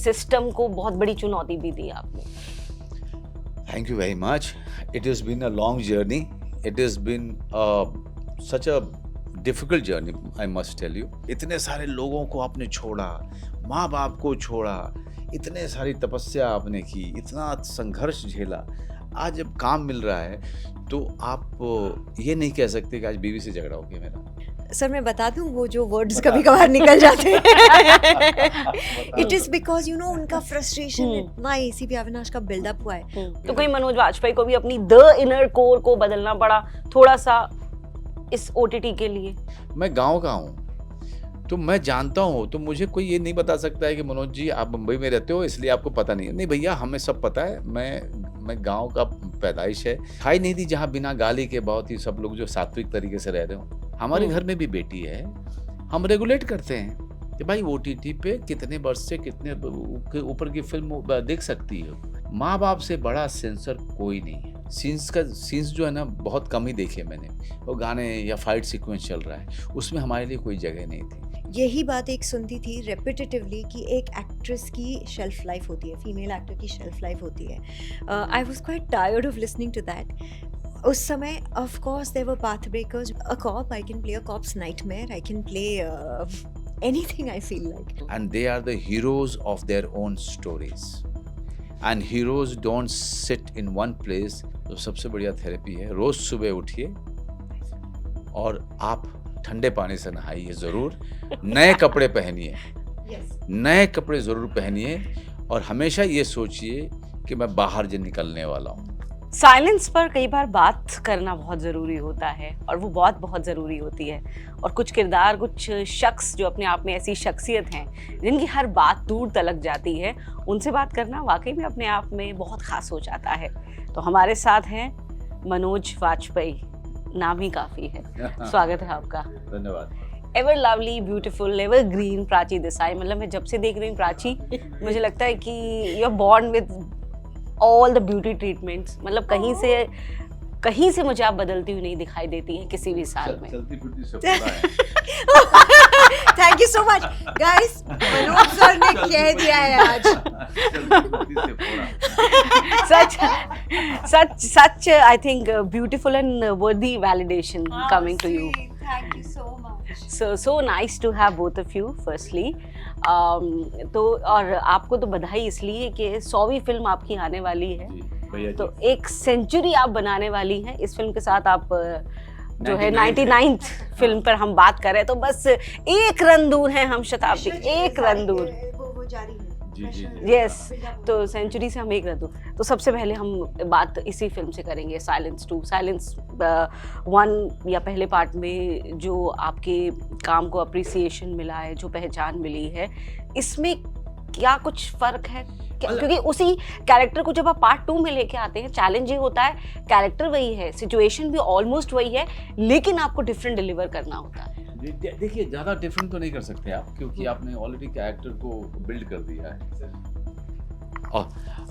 System को बहुत बड़ी चुनौती भी दी आपने? Thank you very much. It has been a long journey. It has been such a difficult journey, I must tell you. इतने सारे लोगों को आपने छोड़ा, माँ बाप को छोड़ा, इतने सारी तपस्या आपने की, इतना संघर्ष झेला, आज जब काम मिल रहा है तो आप ये नहीं कह सकते कि आज बीवी से झगड़ा हो गया मेरा। सर मैं बता दूं वो जो वर्ड्स कभी कभार निकल जाते हैं it is because you know उनका फ्रस्ट्रेशन इतना एसीपी अविनाश का बिल्डअप हुआ है। तो कहीं मनोज वाजपेयी को भी अपनी द इनर कोर को बदलना पड़ा थोड़ा सा इस ओटीटी के लिए? मैं गांव का हूँ तो मैं जानता हूँ, तो मुझे कोई ये नहीं बता सकता है कि मनोज जी आप मुंबई में रहते हो इसलिए आपको पता नहीं है। नहीं भैया, हमें सब पता है। मैं गांव का पैदाइश है, खाई नहीं थी जहाँ बिना गाली के बहुत ही सब लोग जो सात्विक तरीके से रह रहे हो। हमारे घर में भी बेटी है, हम रेगुलेट करते हैं कि भाई ओटीटी पे कितने वर्ष से कितने के ऊपर की फिल्म देख सकती हो। माँ बाप से बड़ा सेंसर कोई नहीं है। सीन्स जो है ना बहुत कम ही देखे मैंने, वो गाने या फाइट सीक्वेंस चल रहा है उसमें हमारे लिए कोई जगह नहीं थी। यही बात एक सुनती थी रेपिटेटिवली कि एक एक्ट्रेस की शेल्फ लाइफ होती है, फीमेल एक्टर की शेल्फ लाइफ होती है। I was quite tired of listening to that. उस समय of course there were path breakers, a cop, I can play a cop's nightmare, I can play anything I feel like. And they are the heroes of their own stories. And heroes don't sit in one place. तो सबसे बढ़िया therapy है, रोज सुबह उठिए और आप ठंडे पानी से नहाइए जरूर, नए कपड़े पहनिए, नए कपड़े जरूर पहनिए और हमेशा ये सोचिए कि मैं बाहर जो निकलने वाला हूँ। साइलेंस पर कई बार बात करना बहुत ज़रूरी होता है और वो बहुत ज़रूरी होती है। और कुछ किरदार, कुछ शख्स जो अपने आप में ऐसी शख्सियत हैं जिनकी हर बात दूर तलक जाती है, उनसे बात करना वाकई में अपने आप में बहुत ख़ास हो जाता है। तो हमारे साथ हैं मनोज वाजपेयी, नाम ही काफ़ी है। स्वागत है आपका। धन्यवाद। Ever lovely, beautiful, ever green Prachi Desai. मतलब मैं जब से देख रही हूँ प्राची, मुझे लगता है कि you are born with all the beauty treatments. मतलब कहीं से मुझे आप बदलती हुई नहीं दिखाई देती हैं किसी भी साल में। चलती फिरती से पूरा है। Thank you so much guys, Manoj sir ने कह दिया है आज। such I think beautiful and worthy validation coming to you. Thank you so much. So nice to have both of you firstly. तो और आपको तो बधाई इसलिए कि 100वीं फिल्म आपकी आने वाली है, तो एक सेंचुरी आप बनाने वाली हैं इस फिल्म के साथ। आप जो है 99th फिल्म पर हम बात कर रहे हैं, तो बस एक रन दूर हैं हम शताब्दी, एक रन दूर। वो जारी है। यस, तो सेंचुरी से हम एक रन दूर। तो सबसे पहले हम बात इसी फिल्म से करेंगे, साइलेंस 2। साइलेंस 1 या पहले पार्ट में जो आपके काम को अप्रिसिएशन मिला है, जो पहचान मिली है, इसमें क्या कुछ फर्क है? क्योंकि उसी कैरेक्टर को जब आप पार्ट 2 में लेके आते हैं, चैलेंज ये होता है, कैरेक्टर वही है, सिचुएशन भी ऑलमोस्ट वही है, लेकिन आपको डिफरेंट डिलीवर करना होता है। देखिए, ज़्यादा डिफरेंट तो नहीं कर सकते आप, क्योंकि आपने ऑलरेडी कैरेक्टर को बिल्ड कर दिया है। और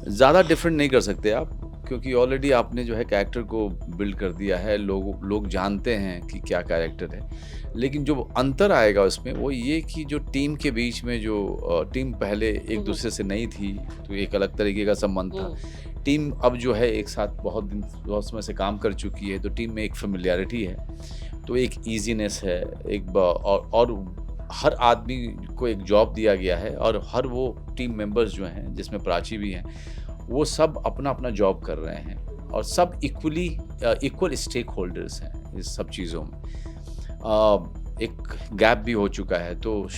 ज़्यादा डिफरेंट नहीं कर सकते आप, क्योंकि ऑलरेडी आपने जो है कैरेक्टर को बिल्ड कर दिया है। लोग जानते हैं कि क्या कैरेक्टर है। लेकिन जो अंतर आएगा उसमें वो ये कि जो टीम के बीच में जो टीम पहले एक दूसरे से नहीं थी, तो एक अलग तरीके का संबंध था। टीम अब जो है एक साथ बहुत समय से काम कर चुकी है, तो टीम में एक फेमिलियरिटी है, तो एक ईजीनेस है, एक और हर आदमी को एक जॉब दिया गया है, और हर वो टीम मेंबर्स जो हैं, जिसमें प्राची भी हैं, वो सब अपना अपना जॉब कर रहे हैं और सब इक्वल स्टेक होल्डर्स हैं इस सब चीज़ों में। एक गैप भी हो चुका है, तो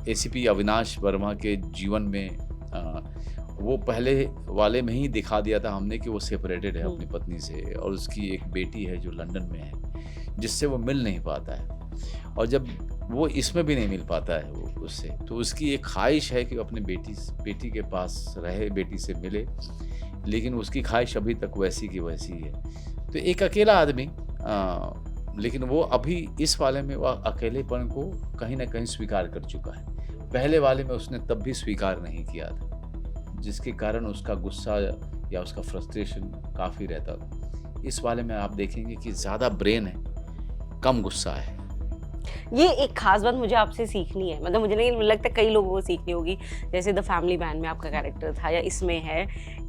एसीपी अविनाश वर्मा के जीवन में वो पहले वाले में ही दिखा दिया था हमने कि वो सेपरेटेड है अपनी पत्नी से, और उसकी एक बेटी है जो लंदन में है, जिससे वो मिल नहीं पाता है। और जब वो इसमें भी नहीं मिल पाता है वो उससे, तो उसकी एक ख्वाहिश है कि वो अपने बेटी के पास रहे, बेटी से मिले, लेकिन उसकी ख्वाहिश अभी तक वैसी की वैसी है। तो एक अकेला आदमी, लेकिन वो अभी इस वाले में वह अकेलेपन को कहीं ना कहीं स्वीकार कर चुका है। पहले वाले में उसने तब भी स्वीकार नहीं किया था, जिसके कारण उसका गुस्सा या उसका फ्रस्ट्रेशन काफ़ी रहता था। इस वाले में आप देखेंगे कि ज़्यादा ब्रेन है, कम गुस्सा है, ये एक खास बात मुझे आपसे सीखनी है, मतलब मुझे नहीं लगता कई लोगों को सीखनी होगी, जैसे द फैमिली मैन में आपका कैरेक्टर था या इसमें है,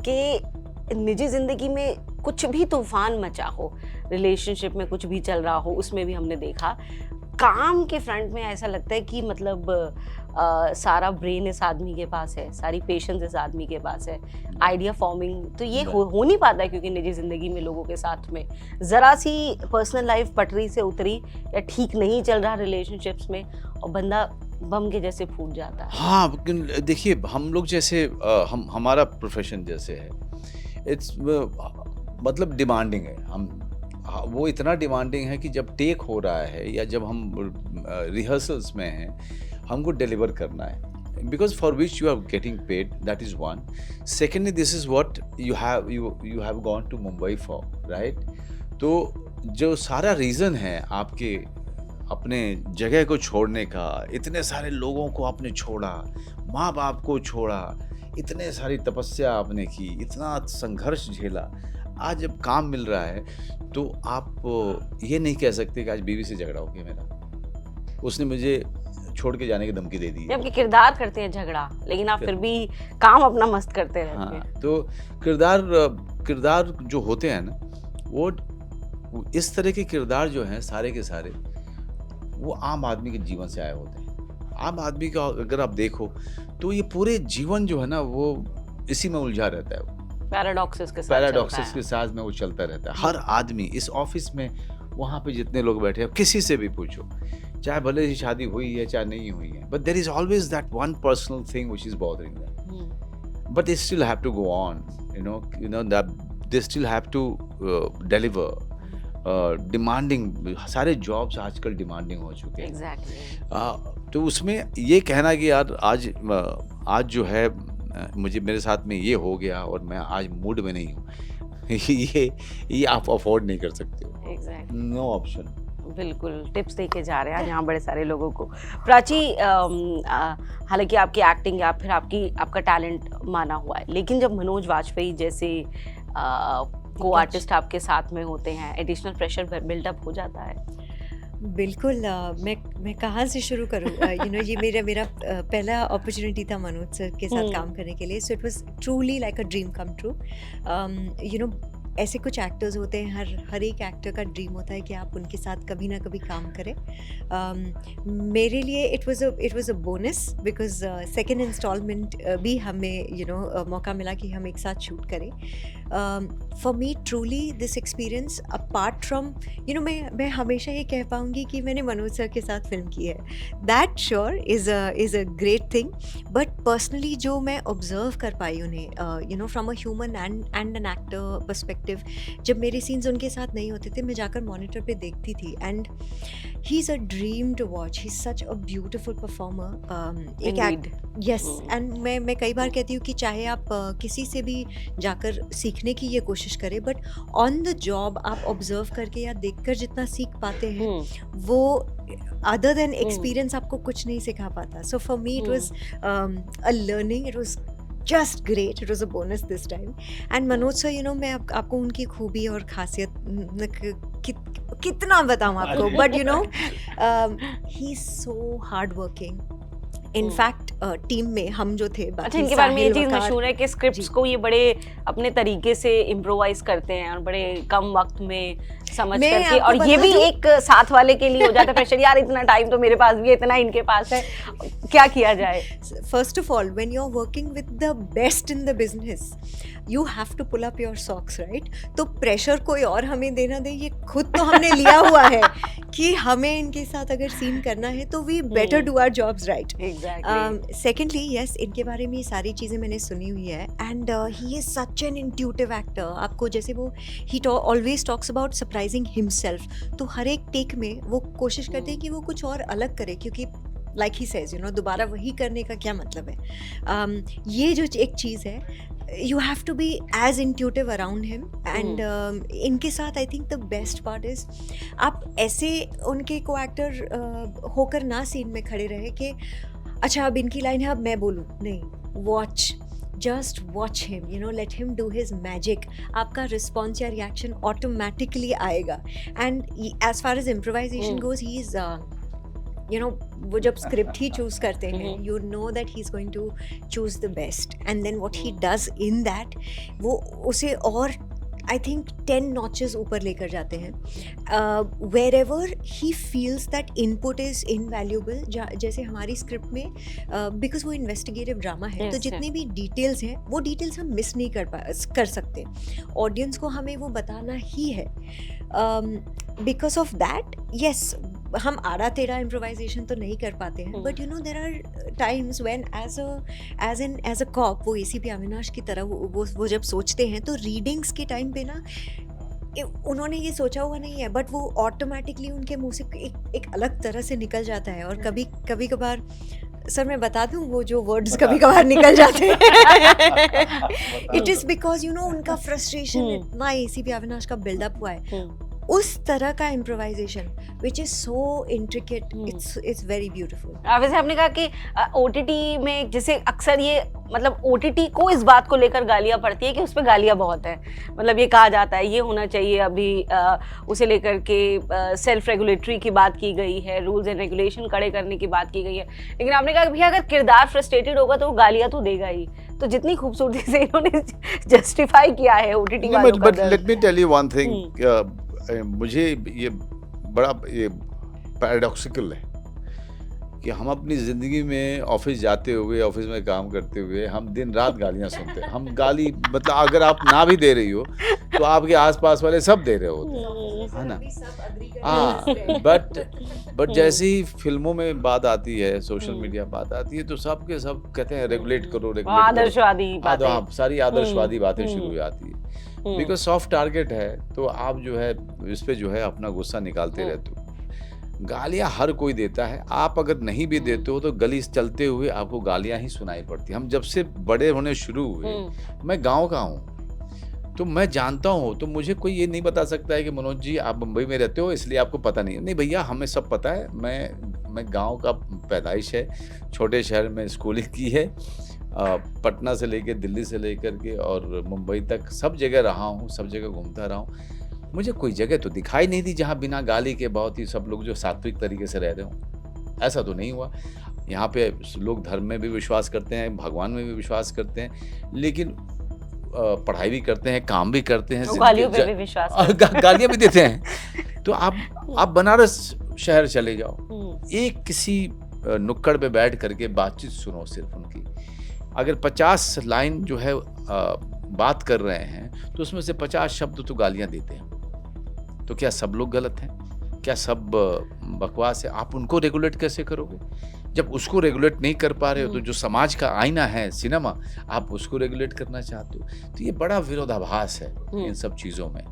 कि निजी जिंदगी में कुछ भी तूफान मचा हो, रिलेशनशिप में कुछ भी चल रहा हो, उसमें भी हमने देखा काम के फ्रंट में ऐसा लगता है कि मतलब सारा ब्रेन इस आदमी के पास है, सारी पेशेंस इस आदमी के पास है, आइडिया फॉर्मिंग तो ये हो नहीं पाता है, क्योंकि निजी जिंदगी में लोगों के साथ में ज़रा सी पर्सनल लाइफ पटरी से उतरी या ठीक नहीं चल रहा रिलेशनशिप्स में और बंदा बम के जैसे फूट जाता है। हाँ, लेकिन देखिए हम लोग जैसे हमारा प्रोफेशन जैसे है, इट्स मतलब डिमांडिंग है। वो इतना डिमांडिंग है कि जब टेक हो रहा है या जब हम रिहर्सल्स में हैं, हमको डिलीवर करना है, because for which you are getting paid, that is one. Secondly this is what you have gone to Mumbai for, right. तो जो सारा रीज़न है आपके अपने जगह को छोड़ने का, इतने सारे लोगों को आपने छोड़ा, माँ बाप को छोड़ा, इतने सारी तपस्या आपने की, इतना संघर्ष झेला, आज जब काम मिल रहा है तो आप ये नहीं कह सकते कि आज बीवी से झगड़ा हो गया मेरा, उसने मुझे छोड़ के जाने की धमकी दे दी है। आपके किरदार करते हैं झगड़ा, लेकिन आप फिर भी काम अपना मस्त करते रहते हैं। हाँ, तो किरदार जो होते हैं ना, वो इस तरह के किरदार जो हैं सारे के सारे वो आम आदमी के जीवन से आए होते हैं। आम आदमी का अगर आप देखो तो ये पूरे जीवन जो है ना वो इसी में उलझा रहता है, पैराडॉक्सेस के साथ में वो चलता रहता है। हर आदमी इस ऑफिस में, वहाँ पे जितने लोग बैठे हैं, किसी से भी पूछो, चाहे भले ही शादी हुई है चाहे नहीं हुई है, but there is always that one personal thing which is bothering them, but they still have to go on, you know that they still have to deliver. Demanding, सारे जॉब्स आजकल डिमांडिंग हो चुके हैं। एग्जैक्टली। तो उसमें ये कहना कि यार आज जो है मुझे मेरे साथ में ये हो गया और मैं आज मूड में नहीं हूँ, ये आप अफोर्ड नहीं कर सकते हो। Exactly, no option. बिल्कुल टिप्स दे के जा रहे हैं आज यहाँ बड़े सारे लोगों को। प्राची, हालांकि आपकी एक्टिंग या फिर आपका टैलेंट माना हुआ है, लेकिन जब मनोज वाजपेयी जैसे को आर्टिस्ट आपके साथ में होते हैं, एडिशनल प्रेशर बिल्डअप हो जाता है? बिल्कुल। मैं कहाँ से शुरू करूँ? ये मेरा पहला अपॉर्चुनिटी था मनोज सर के साथ काम करने के लिए, सो it was truly like a dream come true. ऐसे कुछ एक्टर्स होते हैं, हर एक एक्टर का ड्रीम होता है कि आप उनके साथ कभी ना कभी काम करें। मेरे लिए it was a bonus, because second instalment भी हमें मौका मिला कि हम एक साथ शूट करें। For me truly this experience apart from मैं हमेशा ये कह पाऊँगी कि मैंने मनोज सर के साथ फिल्म की है, that sure is a great thing. But personally जो मैं ऑब्जर्व कर पाई उन्हें from a human and an actor perspective, जब मेरे सीन्स उनके साथ नहीं होते थे, मैं जाकर मॉनिटर पे देखती थी, and he is a dream to watch, he is such a beautiful performer. Yes, and मैं कई बार कहती हूँ कि चाहे आप किसी से भी जाकर सीखने की ये कोशिश करें, बट ऑन द जॉब आप ऑब्जर्व करके या देखकर जितना सीख पाते हैं वो अदर देन एक्सपीरियंस आपको कुछ नहीं सिखा पाता। So for me it was a learning, it was just great, it was a bonus this time. And Manoj sir, मैं आपको उनकी खूबी और खासियत कितना बताऊँ आपको, but he is so hard working. In fact team में हम जो थे, अच्छा, इनके बारे में ये चीज़ मशहूर है कि स्क्रिप्ट्स को ये बड़े अपने तरीके से इम्प्रोवाइज करते हैं और बड़े कम वक्त में समझ करके, और ये भी एक साथ वाले के लिए हो जाता है प्रेशर, यार इतना टाइम तो मेरे पास भी है, इतना इनके पास है, क्या किया जाए? First of all, when you are working with the best in the business, you have to pull up your socks, right? तो प्रेशर कोई और हमें देना दे, ये खुद तो हमने लिया हुआ है कि हमें इनके साथ अगर सीन करना है तो we better do our jobs, right? Secondly, yes, इनके बारे में ये सारी चीज़ें मैंने सुनी हुई है, and he is such an intuitive actor. आपको जैसे ही always talks about surprising himself, तो हर एक टेक में वो कोशिश करते हैं कि वो कुछ और अलग करे, क्योंकि लाइक ही सेज दोबारा वही करने का क्या मतलब है? ये जो एक चीज़ है, you have to be as intuitive around him, and इनके साथ I think the best part is आप ऐसे उनके को एक्टर होकर ना सीन में खड़े रहे कि अच्छा अब इनकी लाइन है अब मैं बोलूँ, नहीं, just watch him, let him do his magic. आपका रिस्पॉन्स या रिएक्शन ऑटोमेटिकली आएगा, and as far as improvisation goes, he is you know, वो जब स्क्रिप्ट ही चूज करते हैं, you know that he's going to choose the best, and then what he does in that, वो उसे और I think 10 notches ऊपर लेकर जाते हैं. Wherever he feels that input is invaluable, जैसे हमारी स्क्रिप्ट में because वो इन्वेस्टिगेटिव ड्रामा है, तो जितने भी डिटेल्स हैं वो डिटेल्स हम मिस नहीं कर सकते. ऑडियंस को हमें वो बताना ही है. बिकॉज ऑफ दैट, यस, हम आड़ा टेढ़ा इम्प्रोवाइजेशन तो नहीं कर पाते हैं, but you know there are times when as a cop, वो एसीपी अविनाश की तरह वो जब सोचते हैं, तो रीडिंग्स के टाइम पे ना उन्होंने ये सोचा हुआ नहीं है, बट वो ऑटोमेटिकली उनके मुंह से एक अलग तरह से निकल जाता है. और कभी कभार, सर मैं बता दूं, वो जो वर्ड्स कभी कभार निकल जाते हैं, it is because you know उनका फ्रस्ट्रेशन इतना एसीपी अविनाश का बिल्डअप हुआ है. उस तरह का improvisation which is so intricate, it's very beautiful. वैसे आपने कहा कि ओटीटी में जैसे अक्सर ये, मतलब ओटीटी को इस बात को लेकर गालियां पड़ती है कि उस पर गालियां बहुत हैं. मतलब ये कहा जाता है ये होना चाहिए, अभी उसे लेकर के सेल्फ रेगुलेटरी की बात की गई है, रूल्स एंड रेगुलेशन कड़े करने की बात की गई है. लेकिन आपने कहा कि भैया अगर किरदार फ्रस्ट्रेटेड होगा तो वो गालियां तो देगा ही. तो जितनी खूबसूरती से इन्होंने जस्टिफाई किया है ओटीटी वालों का. But let me tell you one thing, मुझे ये बड़ा ये पैराडॉक्सिकल है कि हम अपनी ज़िंदगी में ऑफिस जाते हुए, ऑफिस में काम करते हुए, हम दिन रात गालियां सुनते हैं. हम गाली, मतलब अगर आप ना भी दे रही हो तो आपके आसपास वाले सब दे रहे होते हैं, है ना. हाँ, बट जैसे ही फिल्मों में बात आती है, सोशल मीडिया बात आती है, तो सब के सब कहते हैं रेगुलेट करो, आदर्शवादी बातें. हाँ, सारी आदर्शवादी बातें शुरू हो जाती है. बिकॉज सॉफ्ट टारगेट है, तो आप जो है इस पे जो है अपना गुस्सा निकालते रहते हो. गालियां हर कोई देता है. आप अगर नहीं भी देते हो तो गली चलते हुए आपको गालियां ही सुनाई पड़ती. हम जब से बड़े होने शुरू हुए, मैं गांव का हूँ, तो मैं जानता हूँ. तो मुझे कोई ये नहीं बता सकता है कि मनोज जी आप मुंबई में रहते हो इसलिए आपको पता नहीं. नहीं भैया, हमें सब पता है. मैं गाँव का पैदाइश है, छोटे शहर में स्कूलिंग की है, पटना से लेकर दिल्ली से लेकर के और मुंबई तक सब जगह रहा हूँ, सब जगह घूमता रहा हूँ. मुझे कोई जगह तो दिखाई नहीं दी जहाँ बिना गाली के बहुत ही सब लोग जो सात्विक तरीके से रह रहे हों. ऐसा तो नहीं हुआ. यहाँ पे लोग धर्म में भी विश्वास करते हैं, भगवान में भी विश्वास करते हैं, लेकिन पढ़ाई भी करते हैं, काम भी करते हैं, गालियों पे भी विश्वास गालियाँ भी देते हैं. तो आप बनारस शहर चले जाओ, एक किसी नुक्कड़ पे बैठ करके बातचीत सुनो सिर्फ उनकी. अगर 50 लाइन जो है बात कर रहे हैं तो उसमें से 50 शब्द तो गालियां देते हैं. तो क्या सब लोग गलत हैं? क्या सब बकवास है? आप उनको रेगुलेट कैसे करोगे? जब उसको रेगुलेट नहीं कर पा रहे हो, तो जो समाज का आईना है सिनेमा, आप उसको रेगुलेट करना चाहते हो. तो ये बड़ा विरोधाभास है इन सब चीज़ों में.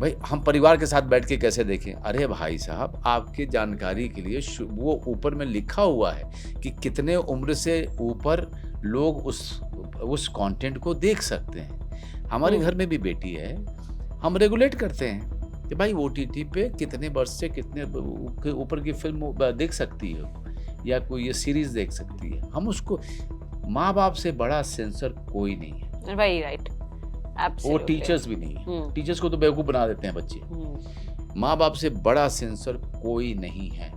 भाई, हम परिवार के साथ बैठ के कैसे देखें? अरे भाई साहब, आपके जानकारी के लिए वो ऊपर में लिखा हुआ है कि कितने उम्र से ऊपर लोग उस कंटेंट को देख सकते हैं. हमारे घर में भी बेटी है, हम रेगुलेट करते हैं कि भाई OTT पे कितने वर्ष से कितने ऊपर की फिल्म देख सकती है या कोई ये सीरीज देख सकती है. हम उसको, माँ बाप से बड़ा सेंसर कोई नहीं है. राइट. वो टीचर्स भी नहीं है. टीचर्स को तो बेवकूफ़ बना देते हैं बच्चे. माँ बाप से बड़ा सेंसर कोई नहीं है.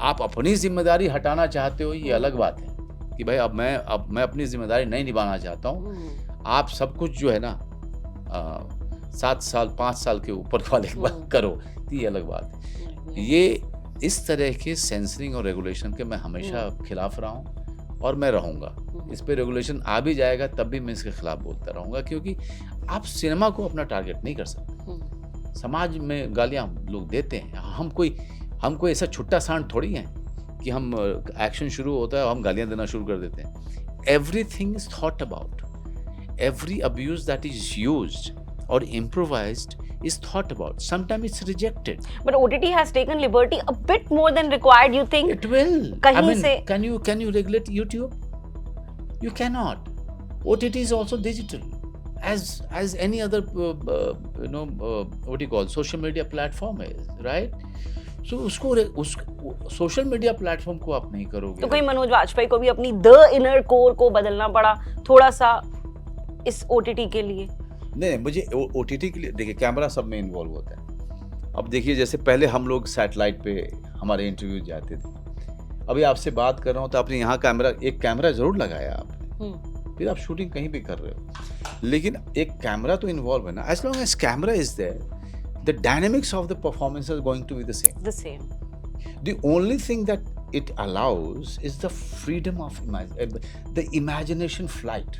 आप अपनी जिम्मेदारी हटाना चाहते हो, ये अलग बात है कि भाई अब मैं अपनी जिम्मेदारी नहीं निभाना चाहता हूँ. आप सब कुछ जो है ना 7 साल 5 साल के ऊपर वाले करो, तो ये अलग बात है. ये इस तरह के सेंसरिंग और रेगुलेशन के मैं हमेशा खिलाफ रहा हूँ और मैं रहूँगा. इस पे रेगुलेशन आ भी जाएगा तब भी मैं इसके खिलाफ बोलता रहूँगा, क्योंकि आप सिनेमा को अपना टारगेट नहीं कर सकते. समाज में गालियाँ लोग देते हैं. हम कोई ऐसा छुट्टा सांड थोड़ी हैं कि हम एक्शन शुरू होता है और हम गालियाँ देना शुरू कर देते हैं. Everything is thought about. Every abuse that is used or improvised is thought about. Sometimes it's rejected. But OTT has taken liberty a bit more than required. You think it will? कहीं से can you regulate YouTube? You cannot. OTT is also digital, as any other what do you call social media platform is, right? So उस social media platform को आप नहीं करोगे. तो कोई मनोज वाजपेयी को भी अपनी द इनर कोर को बदलना पड़ा थोड़ा सा इस OTT के लिए. नहीं, मुझे OTT के लिए, देखिए, कैमरा सब में इन्वॉल्व होता है. अब देखिए, जैसे पहले हम लोग सैटेलाइट पे हमारे इंटरव्यू जाते थे, अभी आपसे बात कर रहा हूँ तो आपने यहाँ एक कैमरा जरूर लगाया आपने, फिर आप शूटिंग कहीं भी कर रहे हो, लेकिन एक कैमरा तो इन्वॉल्व है ना. As long as camera is there, the dynamics of the performance are going to be the same. The same. The only thing that it allows is the freedom of the imagination flight.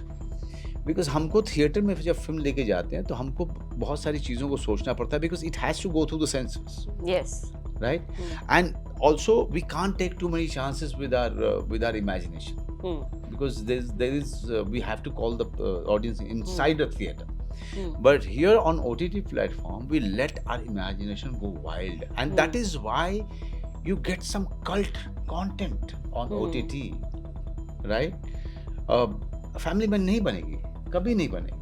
Because हमको theatre में जब film लेके जाते हैं तो हमको बहुत सारी चीज़ों को सोचना पड़ता है, because it has to go through the senses, Yes. right? And also we can't take too many chances with our imagination, because there is we have to call the audience inside the theater. But here on OTT platform, we let our imagination go wild, and that is why you get some cult content on OTT, right? Family man नहीं बनेगी, कभी नहीं बनेगी.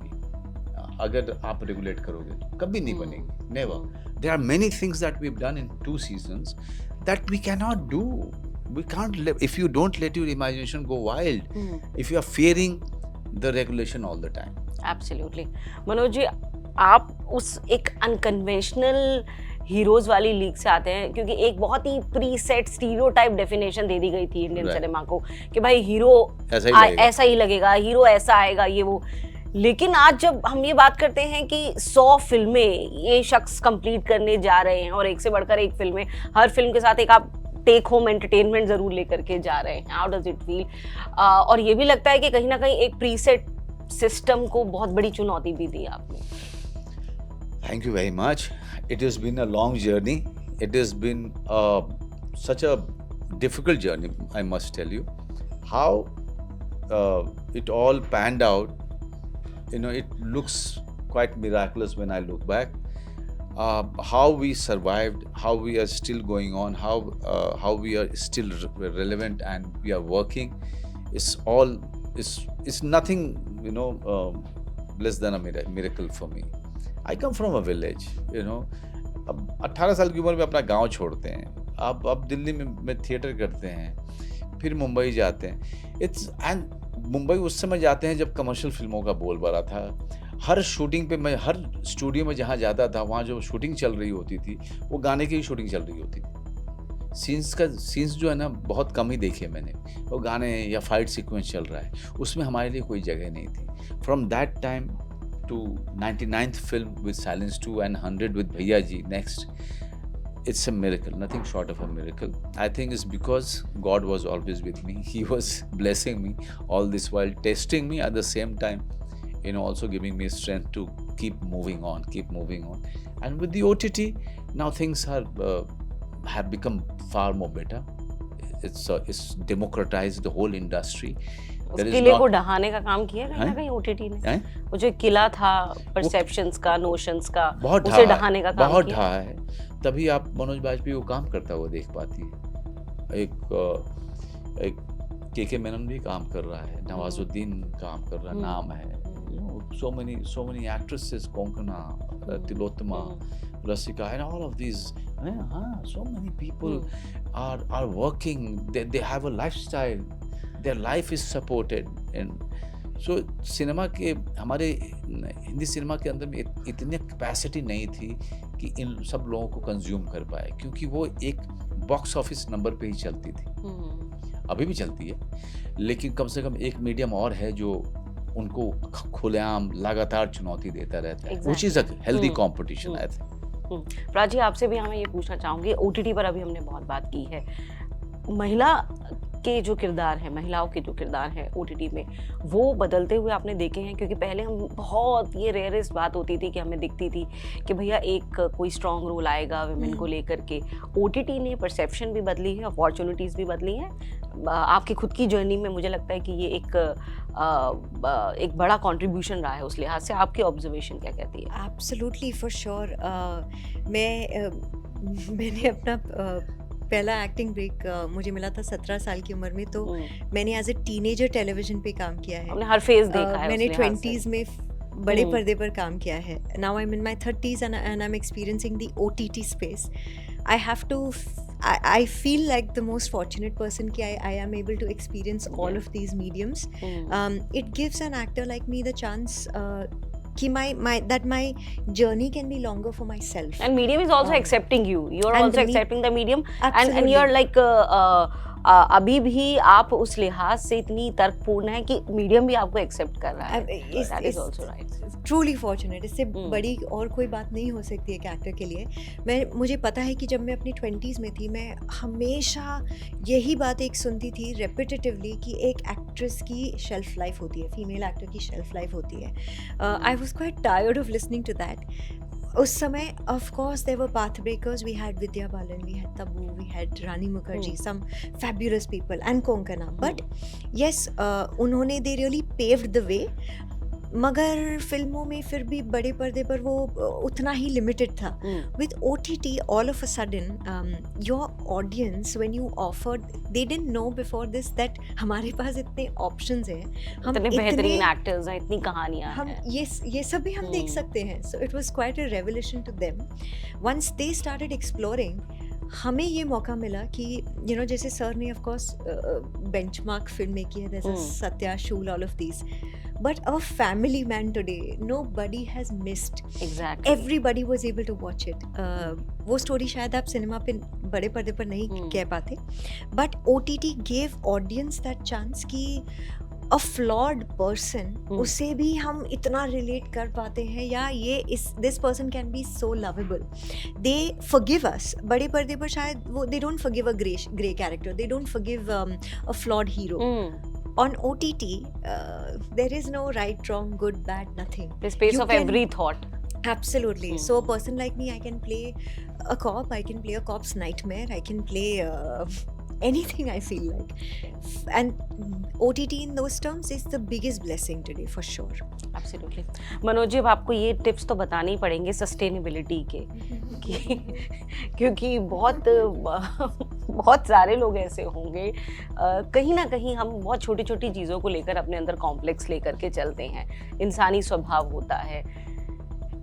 अगर आप regulate करोगे तो कभी नहीं बनेगी, never. There are many things that we've done in 2 seasons that we cannot do. We can't live if you don't let your imagination go wild. If you are fearing the regulation all the time. Absolutely. Manoj ji, आप उस एक unconventional heroes वाली league से आते हैं, क्योंकि एक बहुत ही प्री सेट स्टीरियोटाइप डेफिनेशन दे दी गई थी इंडियन सिनेमा को कि भाई हीरो ऐसा ही लगेगा, हीरो ऐसा आएगा, ये वो. लेकिन आज जब हम ये बात करते हैं कि 100 फिल्में ये शख्स कंप्लीट करने जा रहे हैं और एक से बढ़कर एक फिल्में, हर फिल्म के साथ एक आप टेक होम एंटरटेनमेंट जरूर लेकर के जा रहे हैं, हाउ डज इट फील? और ये भी लगता है कि कहीं ना कहीं एक प्रीसेट सिस्टम को बहुत बड़ी चुनौती भी दी आपने. Thank you very much. It has been a long journey. It has been such a difficult journey, I must tell you. How it all panned out, it looks quite miraculous when I look back. How we survived, how we are still going on, how we are still relevant and we are working, is nothing, less than a miracle for me. I come from a village, अब 18 साल की उम्र में अपना गांव छोड़ते हैं, अब दिल्ली में थिएटर करते हैं, फिर मुंबई जाते हैं. एंड मुंबई उस समय जाते हैं जब कमर्शियल फिल्मों का बोलबाला था. हर शूटिंग पे मैं हर स्टूडियो में जहाँ जाता था वहाँ जो शूटिंग चल रही होती थी वो गाने की ही शूटिंग चल रही होती थी. सीन्स जो है ना बहुत कम ही देखे मैंने, वो गाने या फाइट सीक्वेंस चल रहा है, उसमें हमारे लिए कोई जगह नहीं थी. From that time to 99th film with Silence 2 and 100 with Bhaiya Ji next, it's a miracle, nothing short of a miracle. I think it's because God was always with me. He was blessing me all this while, testing me at the same time, also giving me strength to keep moving on. And with the OTT, now things have become far more better. It's democratized the whole industry. उस किले को ढहाने का काम किया कहीं ना कहीं OTT ने. वो जो किला था परसेप्शंस का, नोशंस का, उसे ढहाने का काम बहुत ढहा है. तभी आप मनोज बाजपेयी को काम करता हुआ देख पाती है. एक के मेनन भी काम कर रहा है, नवाजुद्दीन काम कर रहा है, नाम है. so many actresses, Konkana, Tilottama, Rasika, and all of these, so many people are working. They have a lifestyle. Their life is supported. And so cinema के हमारे हिंदी सिनेमा के अंदर में इतनी कैपेसिटी नहीं थी कि इन सब लोगों को कंज्यूम कर पाए, क्योंकि वो एक बॉक्स ऑफिस नंबर पे ही चलती थी. अभी भी चलती है, लेकिन कम से कम एक मीडियम और है जो उनको खुलेआम लगातार चुनौती देता रहता है, which is a healthy competition, I think. Prachi, आपसे भी हमें ये पूछना चाहूँगी, OTT पर अभी हमने बहुत बात की है, महिला के जो किरदार है, महिलाओं के जो किरदार है OTT में, वो बदलते हुए आपने देखे हैं? क्योंकि पहले हम बहुत ये रेयरेस्ट बात होती थी कि हमें दिखती थी कि भैया एक कोई स्ट्रॉन्ग रोल आएगा विमेन को लेकर के. OTT ने परसेप्शन भी बदली है, अपॉर्चुनिटीज़ भी बदली हैं. आपकी खुद की जर्नी में मुझे लगता है कि ये एक बड़ा कंट्रीब्यूशन रहा है. उस लिहाज से आपकी ऑब्जर्वेशन क्या कहती है? Absolutely, for sure. मैंने अपना पहला एक्टिंग ब्रेक मुझे मिला था 17 साल की उम्र में, तो मैंने एज ए टीनेजर टेलीविजन पे काम किया है. हर फेज देखा है. मैंने 20s में बड़े पर्दे पर काम किया है. Now I am in my 30s and I am experiencing the OTT space. I feel like the most fortunate person कि I am able to experience all of these mediums. It gives an actor like me the chance कि my journey can be longer for myself. And medium is also accepting you. You're also accepting the medium, and you're like अभी भी आप उस लिहाज से इतनी तर्कपूर्ण है कि मीडियम भी आपको एक्सेप्ट कर रहा है. That is also right. Truly fortunate. इससे बड़ी और कोई बात नहीं हो सकती है एक एक्टर के लिए. मुझे पता है कि जब मैं अपनी 20s में थी, मैं हमेशा यही बात एक सुनती थी रेपिटेटिवली कि एक एक्ट्रेस की शेल्फ लाइफ होती है, फीमेल एक्टर की शेल्फ लाइफ होती है. I was quite tired of listening to that. उस समय of course there were path breakers. We had Vidya Balan, we had Tabu, we had Rani Mukherjee, some fabulous people and Konkona. But yes, उन्होंने they really paved the way. मगर फिल्मों में फिर भी बड़े पर्दे पर वो उतना ही लिमिटेड था. With OTT all of a sudden your audience when you offered, they didn't know before this that हमारे पास इतने ऑप्शंस हैं, हम इतने इतने बेहतरीन एक्टर्स हैं, इतनी कहानियां हम हैं. ये सब भी हम देख सकते हैं. So it was quite a revolution to them. Once they started exploring, हमें ये मौका मिला कि जैसे सर ने ऑफ कोर्स बेंचमार्क फिल्म में की है, जैसे Satya, Shool, all of these. But a family man today, nobody has missed. Exactly. Everybody was able to watch it. वो स्टोरी शायद आप सिनेमा पे बड़े पर्दे पर नहीं कह पाते, but OTT gave audience that chance कि a flawed person, उसे भी हम इतना रिलेट कर पाते हैं, या this person can be so lovable. They forgive us. बड़े पर्दे पर शायद वो they don't forgive a grey character. They don't forgive a flawed hero. On OTT, there is no right, wrong, good, bad, nothing. The space You of can- every thought. Absolutely. So a person like me, I can play a cop, I can play a cop's nightmare, I can play anything I feel like. And OTT in those terms is the biggest blessing today for sure. Absolutely. Manoj जी, अब आपको ये tips तो बताने ही पड़ेंगे sustainability के, क्योंकि बहुत सारे लोग ऐसे होंगे, कहीं ना कहीं हम बहुत छोटी छोटी चीज़ों को लेकर अपने अंदर कॉम्प्लेक्स लेकर के चलते हैं. इंसानी स्वभाव होता है.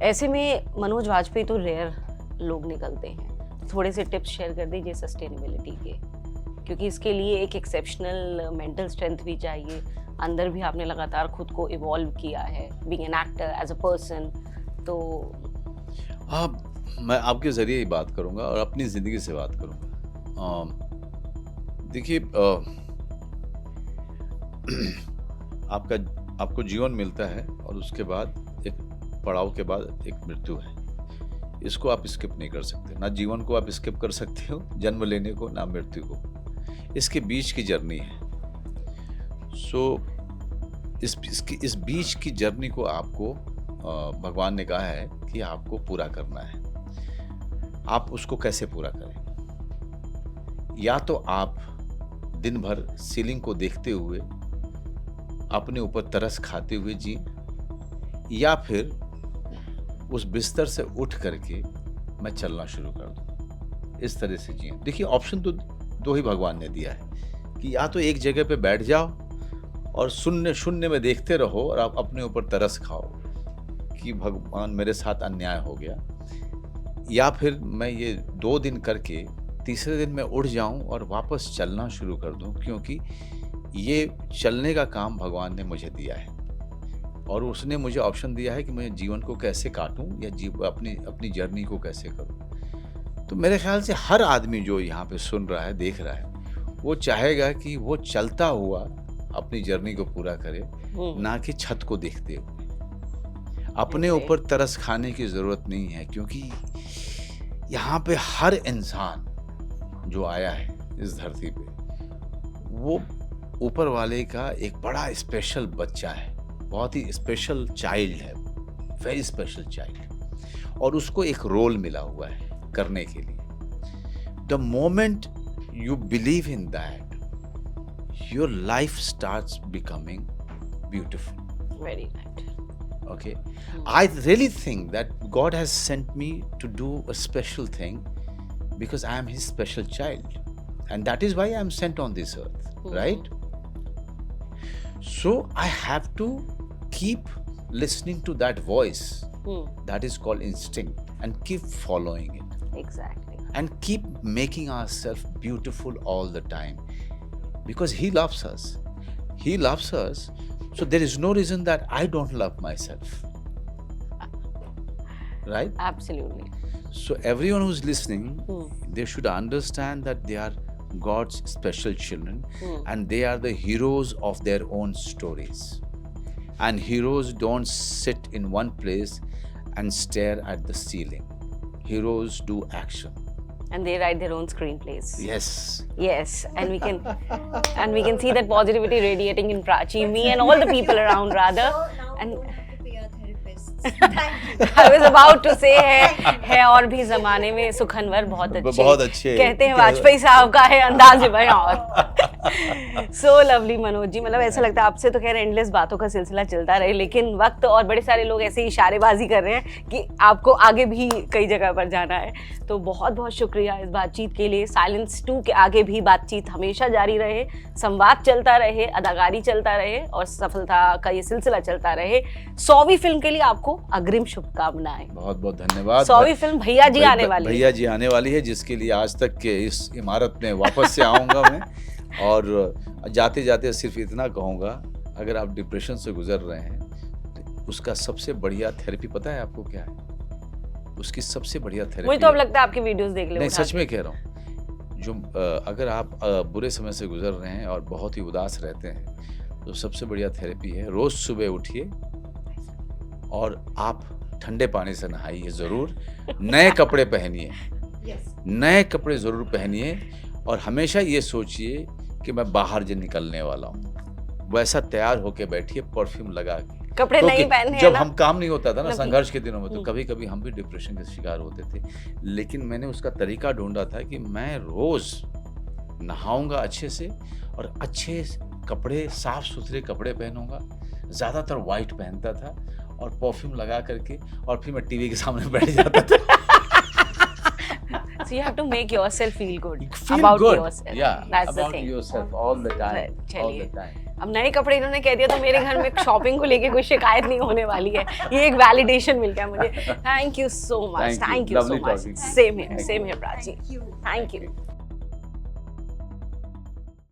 ऐसे में मनोज वाजपेयी तो रेयर लोग निकलते हैं. थोड़े से टिप्स शेयर कर दीजिए सस्टेनेबिलिटी के, क्योंकि इसके लिए एक एक्सेप्शनल मेंटल स्ट्रेंथ भी चाहिए. अंदर भी आपने लगातार खुद को इवॉल्व किया है, being an actor, as a person. तो हाँ, मैं आपके ज़रिए ही बात करूँगा और अपनी ज़िंदगी से बात करूँगा. देखिए, आपको जीवन मिलता है और उसके बाद एक पड़ाव के बाद एक मृत्यु है. इसको आप स्किप नहीं कर सकते. ना जीवन को आप स्किप कर सकते हो, जन्म लेने को, ना मृत्यु को. इसके बीच की जर्नी है. सो इस बीच की जर्नी को आपको भगवान ने कहा है कि आपको पूरा करना है. आप उसको कैसे पूरा करें? या तो आप दिन भर सीलिंग को देखते हुए अपने ऊपर तरस खाते हुए जी, या फिर उस बिस्तर से उठ करके मैं चलना शुरू कर दूं. इस तरह से जिए. देखिए, ऑप्शन तो दो ही भगवान ने दिया है कि या तो एक जगह पे बैठ जाओ और शून्य में देखते रहो और आप अपने ऊपर तरस खाओ कि भगवान मेरे साथ अन्याय हो गया, या फिर मैं ये 2 दिन करके तीसरे दिन मैं उठ जाऊं और वापस चलना शुरू कर दूं, क्योंकि ये चलने का काम भगवान ने मुझे दिया है और उसने मुझे ऑप्शन दिया है कि मैं जीवन को कैसे काटूं या अपनी जर्नी को कैसे करूं. तो मेरे ख्याल से हर आदमी जो यहाँ पे सुन रहा है, देख रहा है, वो चाहेगा कि वो चलता हुआ अपनी जर्नी को पूरा करे, ना कि छत को देखते हुए. अपने ऊपर तरस खाने की ज़रूरत नहीं है, क्योंकि यहाँ पे हर इंसान जो आया है इस धरती पे, वो ऊपर वाले का एक बड़ा स्पेशल बच्चा है, बहुत ही स्पेशल चाइल्ड है, वेरी स्पेशल चाइल्ड, और उसको एक रोल मिला हुआ है करने के लिए. The moment you believe in that, your life starts becoming beautiful. Very right. Okay. I really think that God has sent me to do a special thing because I am His special child, and that is why I am sent on this earth, right? So I have to keep listening to that voice that is called instinct and keep following it. Exactly. And keep making ourselves beautiful all the time, because He loves us. He loves us, so there is no reason that I don't love myself. Right? Absolutely. So everyone who's listening, they should understand that they are God's special children, and they are the heroes of their own stories. And heroes don't sit in one place and stare at the ceiling. Heroes do action. And they write their own screenplays. Yes. Yes, and we can see that positivity radiating in Prachi, me and all the people around rather. And I was about to say है और भी जमाने में सुखनवर बहुत अच्छे कहते हैं वाजपेयी साहब का है अंदाज भाई और सो लवली मनोज जी, मतलब ऐसा लगता है आपसे तो खैर एंडलेस बातों का सिलसिला चलता रहे, लेकिन वक्त और बड़े सारे लोग ऐसे इशारेबाजी कर रहे हैं कि आपको आगे भी कई जगह पर जाना है। तो बहुत बहुत शुक्रिया इस बातचीत के लिए। साइलेंस 2 के आगे भी बातचीत हमेशा जारी रहे, संवाद चलता रहे, अदाकारी चलता रहे और सफलता का ये सिलसिला चलता रहे। 100वीं फिल्म के लिए आपको अग्रिम शुभकामनाएं। बहुत बहुत धन्यवाद। 100वीं फिल्म भैया जी आने वाली है। भैया जी आने वाली है, जिसके लिए आज तक के इस इमारत में वापस से आऊँगा मैं। और जाते जाते सिर्फ इतना कहूँगा, अगर आप डिप्रेशन से गुजर रहे हैं तो उसका सबसे बढ़िया थेरेपी पता है आपको क्या है? उसकी सबसे बढ़िया थेरेपी, मुझे तो अब लगता है आपकी वीडियोस देख ले। नहीं, सच में कह रहा हूँ, जो अगर आप बुरे समय से गुजर रहे हैं और बहुत ही उदास रहते हैं, तो सबसे बढ़िया थेरेपी है रोज सुबह उठिए और आप ठंडे पानी से नहाइए ज़रूर, नए कपड़े पहनिए, नए कपड़े ज़रूर पहनिए और हमेशा ये सोचिए कि मैं बाहर जो निकलने वाला हूँ, वैसा तैयार होके बैठिए, परफ्यूम लगा के। कपड़े नहीं पहने जब हम काम नहीं होता था ना संघर्ष के दिनों में, तो कभी कभी हम भी डिप्रेशन के शिकार होते थे, लेकिन मैंने उसका तरीका ढूंढा था कि मैं रोज नहाऊंगा अच्छे से और अच्छे कपड़े, साफ सुथरे कपड़े पहनूंगा, ज़्यादातर वाइट पहनता था और परफ्यूम लगा करके, और फिर मैं टीवी के सामने बैठ जाता था। So you have to make yourself feel good. Feel about good. yourself. Yeah, That's the about thing. yourself all the time. All the चलिए, time. अब नए कपड़े इन्होंने कह दिया तो मेरे घर में शॉपिंग को लेके कोई शिकायत नहीं होने वाली है। ये एक वैलिडेशन मिल गया मुझे। Thank you so much. Thank you. Thank you so Lovely much. talking. Same here Prachi. Thank you.